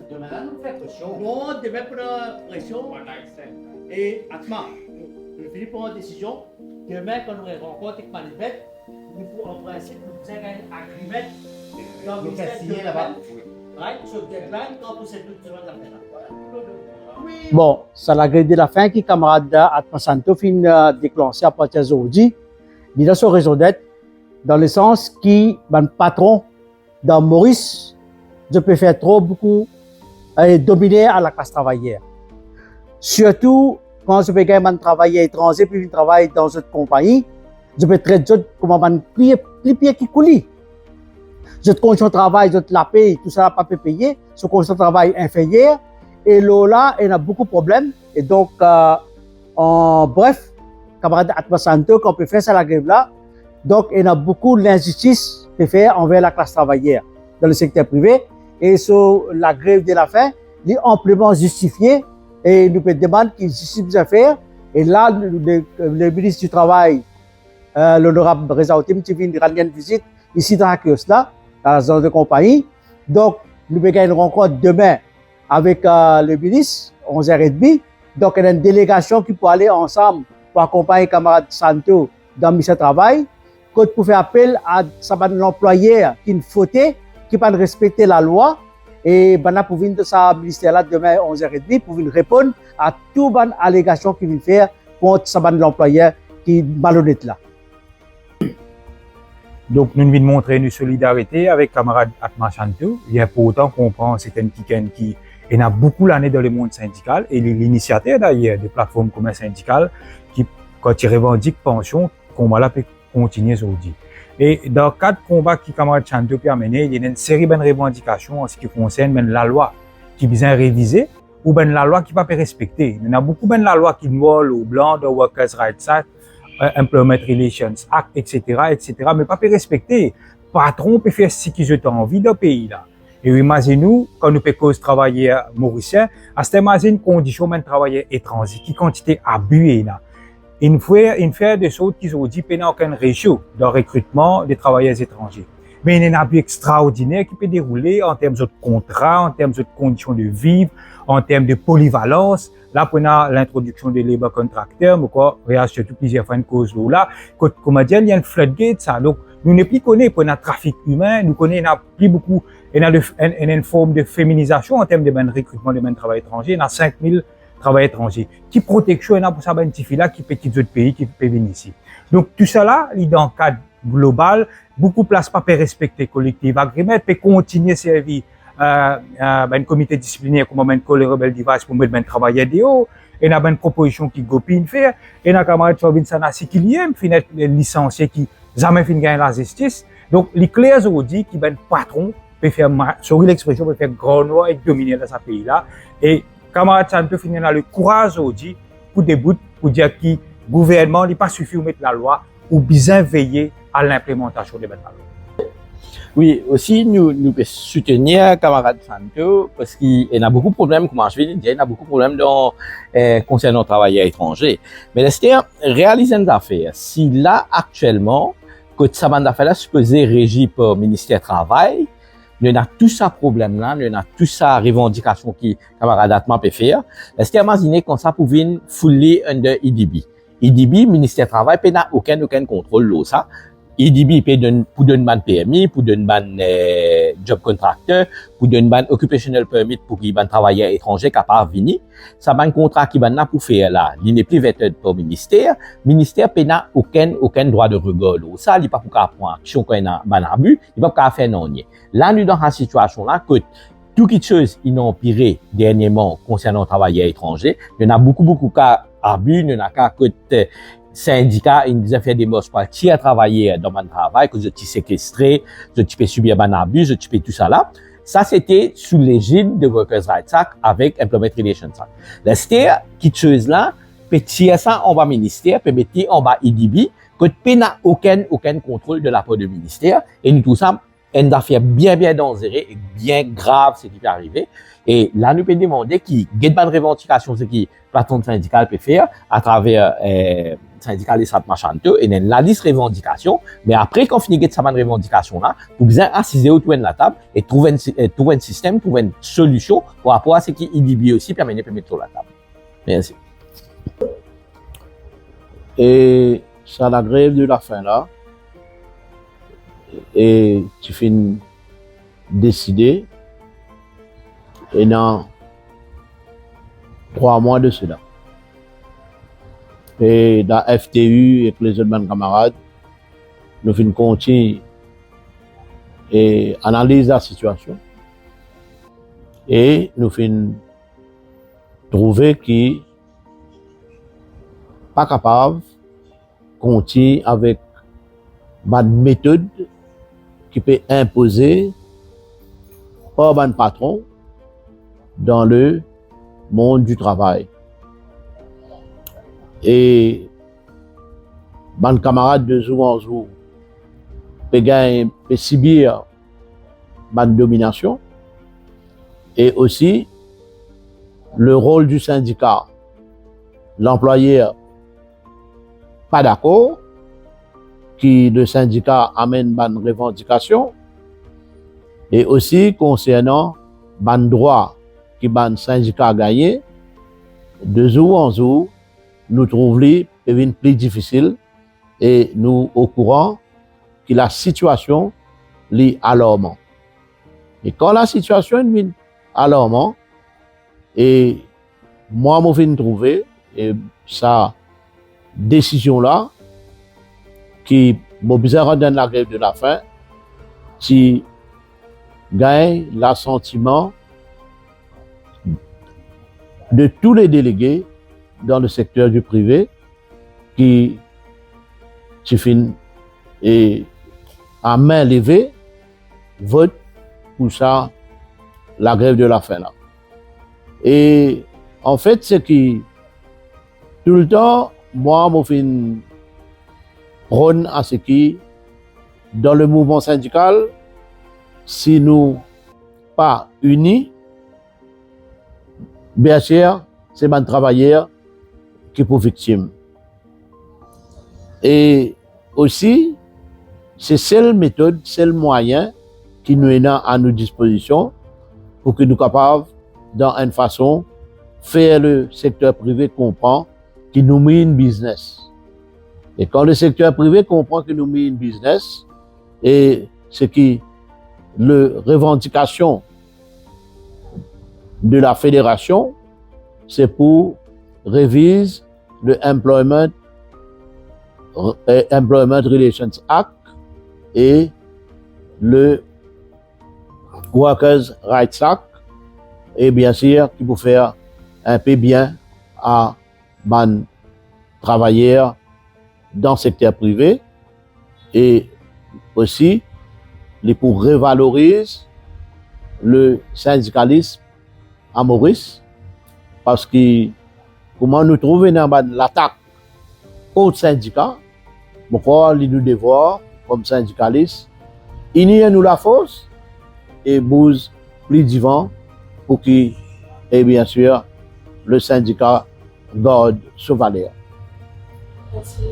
Demain, nous faisons pression. Non, demain, pour pression. Et attends, le Philippe prend une décision. Demain, quand nous rencontrons avec Manifest, nous pouvons en principe nous faire un agreement dans le ministère là-bas. Right? So, deadline, quand vous êtes tous là. Bon, ça la grève de la fin qui camarade Atma Santo fin déclenché à partir d'aujourd'hui. Il a son raison d'être dans le sens qui, ben, patron dans Maurice, je peux faire trop beaucoup dominer à la classe travaillère. Surtout quand je peux gagner un travail étranger puis je travaille dans une compagnie, je peux traiter comme un pied qui coule. Je condition de travail, je la paye, tout ça pas payé, ce condition de travail inférieur. Et là, il y a beaucoup de problèmes. Et donc, en bref, camarade Atma Santo, qu'on peut faire ça la grève là. Donc, il y a beaucoup d'injustice à faire envers la classe travaillère dans le secteur privé. Et sur la grève de la faim, il est amplement justifié. Et nous pouvons demander qu'il justifie les affaires. Et là, le ministre du Travail, l'honorable Reza Outim, qui vient de rendre une visite ici dans la kiosque là, dans la zone de compagnie. Donc, nous pouvons une rencontre demain avec le ministre, 11h30. Donc, il y a une délégation qui peut aller ensemble pour accompagner camarade Santo dans le ministère du Travail. Quand pour faire appel à l'employeur qui ne fautait, qui ne respectait la loi. Et ben, pour venir de ce ministère-là demain 11h30 pour venir répondre à toutes les allégations qu'il vient faire contre l'employeur qui est malhonnête là. Donc, nous venons montrer une solidarité avec camarade Atma Santo. Il y a pourtant qu'on prend certaines qui il y a beaucoup l'année dans le monde syndical et l'initiateur d'ailleurs des plateformes communes syndicales qui, quand ils revendiquent pension, combat-là peut continuer aujourd'hui. Et dans le cadre de combat qui camarade Santo peut amener, il y a une série de revendications en ce qui concerne même la loi qui vient réviser ou bien la loi qui ne va pas respecter. Il y a beaucoup de la loi qui nous au blanc de Workers' Rights Act, Employment Relations Act, etc., mais pas respecter. Patron peut faire ce qu'ils ont envie dans le pays là. Et imaginez-nous, quand nous pouvons travailler mauricien, à cette imagine condition même travailler étranger, qui quantité abusée là. Il fait des choses qui ont dit qu'il n'y a aucun ratio de recrutement des travailleurs étrangers. Mais il y a un abus extraordinaire qui peut dérouler en termes de contrats, en termes de conditions de vivre, en termes de polyvalence. Là, pour l'introduction des labor contracteurs, mais quoi, regarde, surtout plusieurs fois une cause là, comme dit, il y a un floodgate, ça. Donc, nous ne plus connaît pour un trafic humain, nous connaissons plus beaucoup, il y a une forme de féminisation en termes de recrutement de travail étranger, il y a 5000 travailleurs étrangers. Qui protection il y a pour ça, ben, petit là, qui petits autres pays, qui peuvent venir ici. Donc, tout ça là, il est dans le cadre global, beaucoup de place pas peut respecter collective agreement, peut continuer à servir un comité disciplinaire comme un le rebelle device pour mettre travailler des hauts. Et n'a une proposition qui gopine faire. Et n'a camarade Chobin Sanasi qui liem, finit licencié qui jamais fin gagner la justice. Donc, les clairs aujourd'hui qui ben patron peut faire, sorry l'expression, peut faire grand noir et dominer dans ce pays-là. Et camarade Santo finit là le courage aujourd'hui pour débouter, pour dire que le gouvernement n'est pas suffisant de mettre la loi ou bien veiller à l'implémentation de la loi. Oui, aussi, nous pouvons soutenir camarade Santo parce qu'il y a beaucoup de problèmes, comment je vais dire, il y a beaucoup de problèmes concernant les travailleurs étrangers. Mais laissez-moi réaliser une affaire. Si là, actuellement, que ça bande d'affaires là supposé régi par le ministère du Travail, il y a tout ça problème là, il y a tout ça revendication qui camarade Atma peut faire. Laissez-moi imaginer quand ça pouvait fouler under IDB. IDB, ministère du Travail, peut n'a aucun contrôle là, ça. IDB peut pour donner ban permis, pour donner ban job contracteur, pour donner ban occupational permit pour qu'il ban travailleur étranger capable venir. Ça ban contrat qui ban là pour faire là, il n'est plus vêtu par ministère. Ministère peut n'a aucun droit de regard. Ça il pas pour prendre action quand il a ban abus, il pas pour faire non. Là nous dans la situation là que tout quelque chose ils ont empiré dernièrement concernant les travailleurs étrangers, il y en a beaucoup cas abus, il y en a cas que syndicat, ils ont fait des morts pour qui a travaillé dans mon travail, que je suis séquestré, je peux subir un abus, je peux tout ça là. Ça, c'était sous l'égide de Workers' Rights Act avec Employment Relations Act. C'était quelque chose là, peut tirer ça en bas ministère, peut mettre en bas IDB, que n'a aucun contrôle de la part du ministère, et nous tout ça, une affaire bien dangereux et bien grave ce qui peut arriver. Et là, nous pouvons demander qui get bonne revendication, ce qui plateforme syndicale peut faire à travers syndicaliste Atma Shantou et la liste revendication. Mais après, quand on finit cette revendication là, vous bien assiser autour de la table et trouver un système, trouver une solution par rapport à ce qui IDB aussi permet de mettre sur la table. Merci. Et ça, la grève de la faim là, et tu finis décider, et dans 3 mois de cela. Et dans FTU et les autres camarades, nous finissons continuer et analyser la situation. Et nous finissons trouver qui pas capable de continuer avec une méthode qui peut imposer par un patron dans le monde du travail. Et mes camarades de jour en jour peuvent subir ma domination et aussi le rôle du syndicat. L'employeur pas d'accord, qui le syndicat amène une revendication et aussi concernant un droit qui le syndicat a gagné, de jour en jour, nous trouvons plus difficile et nous au courant que la situation est alarmante. Et quand la situation est alarmante, et moi, je viens trouver et ça décision là qui m'a besoin dans la grève de la faim, qui gagne l'assentiment de tous les délégués dans le secteur du privé qui finit et à main levée vote pour ça la grève de la faim là. Et en fait, c'est qui tout le temps, moi, je fin prône à ce qui, dans le mouvement syndical, si nous pas unis, bien sûr, c'est un travailleur qui est pour victime. Et aussi, c'est seule méthode, seul moyen qui nous est à nos dispositions pour que nous soyons capables, dans une façon, faire le secteur privé comprendre qu'il nous met une business. Et quand le secteur privé comprend que nous met une business, et ce qui le revendication de la fédération, c'est pour réviser le Employment Relations Act et le Workers' Rights Act, et bien sûr, qui peut faire un peu bien à les travailleurs dans le secteur privé et aussi pour revaloriser le syndicalisme à Maurice parce que comment nous trouvons dans l'attaque contre syndicat, pourquoi nous devoir comme syndicalistes unir nous la force et bouger plus divin pour que, et bien sûr, le syndicat garde sa valeur. Merci.